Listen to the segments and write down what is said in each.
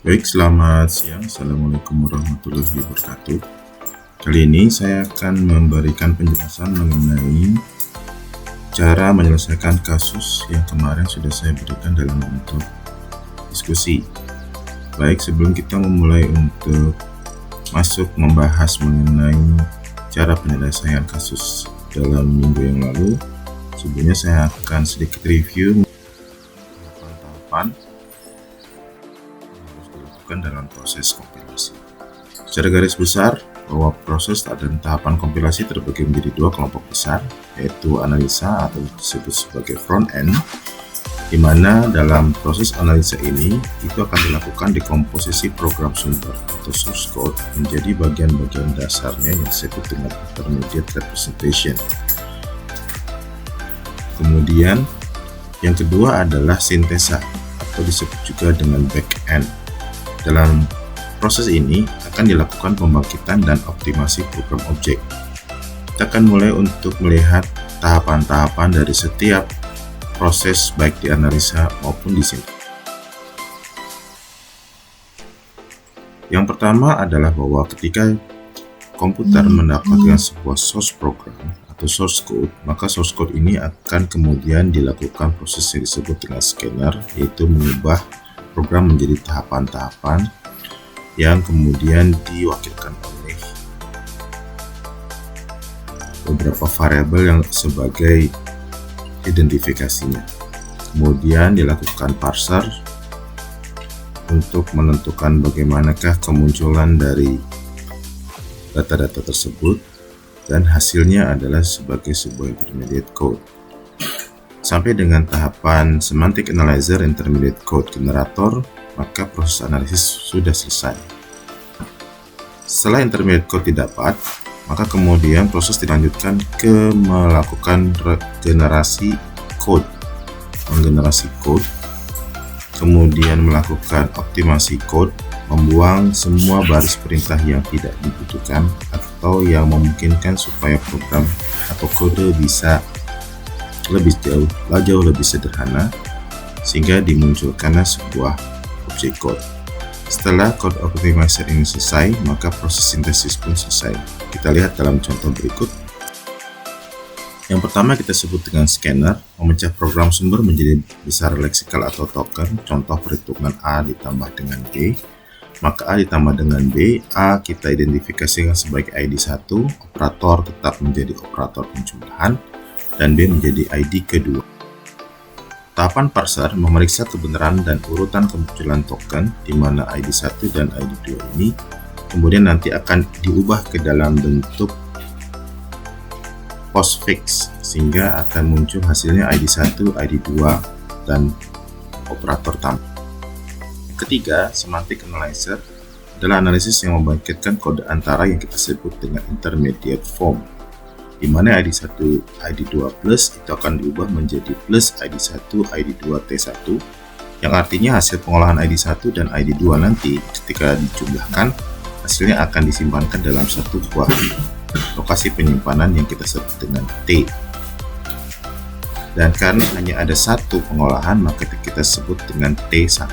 Baik, selamat siang. Assalamualaikum warahmatullahi wabarakatuh. Kali ini saya akan memberikan penjelasan mengenai cara menyelesaikan kasus yang kemarin sudah saya berikan dalam bentuk diskusi. Baik, sebelum kita memulai untuk masuk membahas mengenai cara penyelesaian kasus dalam minggu yang lalu, sebelumnya saya akan sedikit review tahapan-tahapan dalam proses kompilasi. Secara garis besar, bahwa proses dan tahapan kompilasi terbagi menjadi dua kelompok besar, yaitu analisa atau disebut sebagai front end, di mana dalam proses analisa ini itu akan dilakukan dekomposisi program sumber atau source code menjadi bagian-bagian dasarnya yang disebut dengan intermediate representation. Kemudian yang kedua adalah sintesa atau disebut juga dengan back end. Dalam proses ini akan dilakukan pembangkitan dan optimasi program objek. Kita akan mulai untuk melihat tahapan-tahapan dari setiap proses baik di analisa maupun di sintesa. Yang pertama adalah bahwa ketika komputer mendapatkan sebuah source program atau source code, maka source code ini akan kemudian dilakukan proses yang disebut dengan scanner, yaitu mengubah program menjadi tahapan-tahapan yang kemudian diwakilkan oleh beberapa variabel yang sebagai identifikasinya. Kemudian dilakukan parser untuk menentukan bagaimanakah kemunculan dari data-data tersebut, dan hasilnya adalah sebagai sebuah intermediate code. Sampai dengan tahapan semantic analyzer intermediate code generator, maka proses analisis sudah selesai. Setelah intermediate code didapat, maka kemudian proses dilanjutkan ke melakukan regenerasi code, menggenerasi code, kemudian melakukan optimasi code, membuang semua baris perintah yang tidak dibutuhkan atau yang memungkinkan supaya program atau kode bisa lebih jauh lebih sederhana, sehingga dimunculkanlah sebuah objek code. Setelah code optimizer ini selesai, maka proses sintesis pun selesai. Kita lihat dalam contoh berikut. Yang pertama kita sebut dengan scanner, memecah program sumber menjadi besar leksikal atau token. Contoh perhitungan A ditambah dengan B, maka A ditambah dengan B, A kita identifikasikan sebagai ID 1, operator tetap menjadi operator penjumlahan, dan B menjadi ID kedua. Tahapan parser memeriksa kebenaran dan urutan kemunculan token, di mana ID 1 dan ID 2 ini kemudian nanti akan diubah ke dalam bentuk postfix, sehingga akan muncul hasilnya ID 1, ID 2, dan operator tambah. Ketiga, semantic analyzer adalah analisis yang membangkitkan kode antara yang kita sebut dengan intermediate form, di mana ID 1, ID 2 plus itu akan diubah menjadi plus ID 1, ID 2 T1, yang artinya hasil pengolahan ID 1 dan ID 2 nanti ketika dijumlahkan, hasilnya akan disimpankan dalam satu buah lokasi penyimpanan yang kita sebut dengan T. Dan karena hanya ada satu pengolahan, maka kita sebut dengan T1.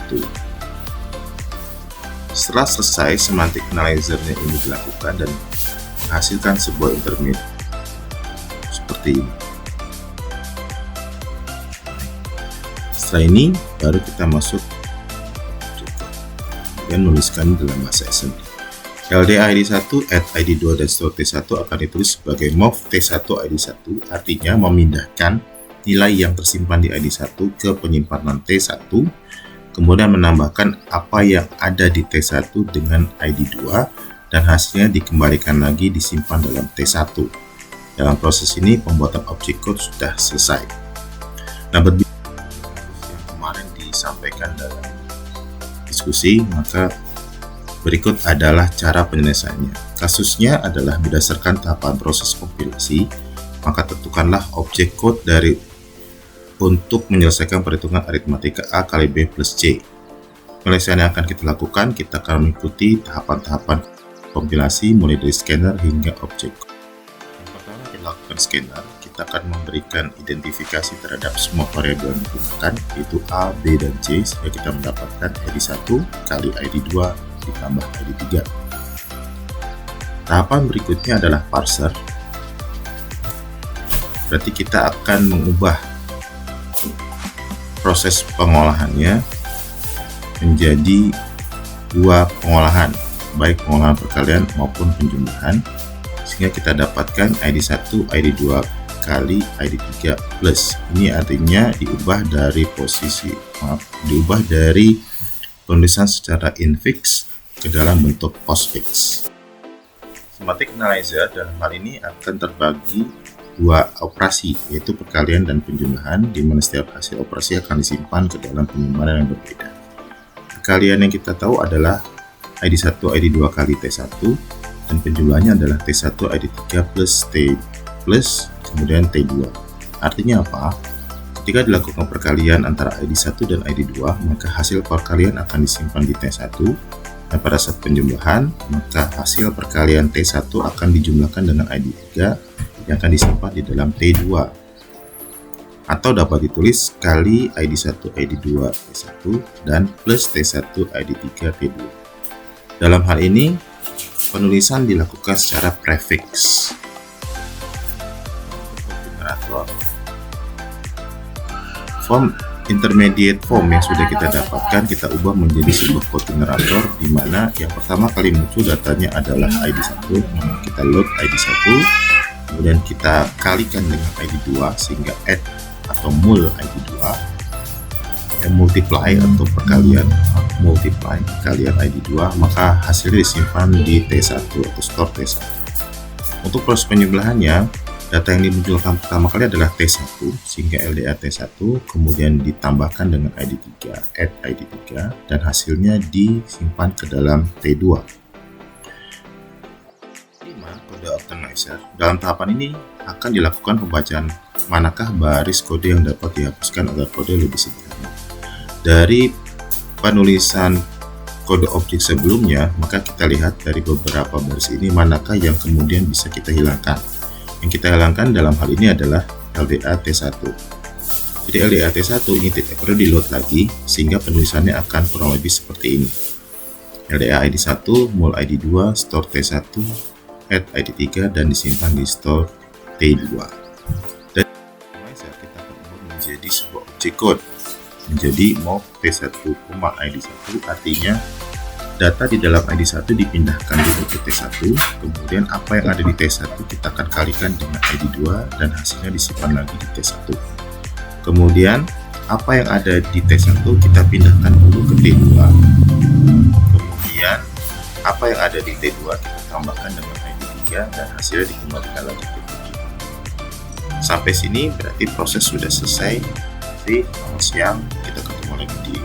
Setelah selesai, semantic analyzer-nya ini dilakukan dan menghasilkan sebuah intermediate seperti ini. Setelah ini baru kita masuk dan menuliskan dalam bahasa assembly. LDA ID 1 add ID 2 dan store T1 akan ditulis sebagai move T1 ID 1, artinya memindahkan nilai yang tersimpan di ID 1 ke penyimpanan T1, kemudian menambahkan apa yang ada di T1 dengan ID 2, dan hasilnya dikembalikan lagi disimpan dalam T1. Dalam proses ini pembuatan objek code sudah selesai. Nah, berbicara yang kemarin disampaikan dalam diskusi, maka berikut adalah cara penyelesaiannya. Kasusnya adalah berdasarkan tahapan proses kompilasi, maka tentukanlah objek code untuk menyelesaikan perhitungan aritmatika A kali B plus C. Penyelesaian yang akan kita lakukan, kita akan mengikuti tahapan-tahapan kompilasi mulai dari scanner hingga objek code. pertama kita lakukan scanner, kita akan memberikan identifikasi terhadap semua variabel yang digunakan, yaitu A, B, dan C, sehingga kita mendapatkan ID1 kali ID2 ditambah ID3. Tahapan berikutnya adalah parser. Berarti kita akan mengubah proses pengolahannya menjadi dua pengolahan, baik pengolahan perkalian maupun penjumlahan, sehingga kita dapatkan ID1 ID2 kali ID3 plus. Ini artinya diubah dari penulisan secara infix ke dalam bentuk postfix. Semantic analyzer dalam hal ini akan terbagi dua operasi, yaitu perkalian dan penjumlahan, di mana setiap hasil operasi akan disimpan ke dalam penyimpanan yang berbeda. Perkalian yang kita tahu adalah ID1 ID2 kali T1, dan penjumlahnya adalah T1 ID3 plus T plus kemudian T2. Artinya apa? Ketika dilakukan perkalian antara ID1 dan ID2, maka hasil perkalian akan disimpan di T1, dan pada saat penjumlahan, maka hasil perkalian T1 akan dijumlahkan dengan ID3 yang akan disimpan di dalam T2, atau dapat ditulis kali ID1 ID2 T1 dan plus T1 ID3 T2. Dalam hal ini penulisan dilakukan secara prefix. Form intermediate form yang sudah kita dapatkan kita ubah menjadi sebuah code generator, di mana yang pertama kali muncul datanya adalah ID1, kita load ID1, kemudian kita kalikan dengan ID2 sehingga add atau mul ID2, multiply atau perkalian multiply kalian ID2, maka hasilnya disimpan di T1 atau store T1. Untuk proses penjumlahannya, data yang dimunculkan pertama kali adalah T1 sehingga LDA T1, kemudian ditambahkan dengan ID3, add ID3, dan hasilnya disimpan ke dalam T2. Kode optimizer. Dalam tahapan ini akan dilakukan pembacaan manakah baris kode yang dapat dihapuskan agar kode lebih sederhana. Dari penulisan kode objek sebelumnya, maka kita lihat dari beberapa baris ini manakah yang kemudian bisa kita hilangkan. Yang kita hilangkan dalam hal ini adalah LDA T1. Jadi LDA T1 ini tidak perlu di load lagi, sehingga penulisannya akan kurang lebih seperti ini. LDA ID1, mul ID2, store T1, add ID3, dan disimpan di store T2. Dan kita akan ubah menjadi sebuah objek code menjadi mov T1, ID1, artinya data di dalam ID1 dipindahkan di objek T1, kemudian apa yang ada di T1 kita akan kalikan dengan ID2 dan hasilnya disimpan lagi di T1. Kemudian apa yang ada di T1 kita pindahkan dulu ke T2, kemudian apa yang ada di T2 kita tambahkan dengan ID3 dan hasilnya dikembalikan lagi ke T3. Sampai sini berarti proses sudah selesai. Selamat siang, kita ketemu lagi di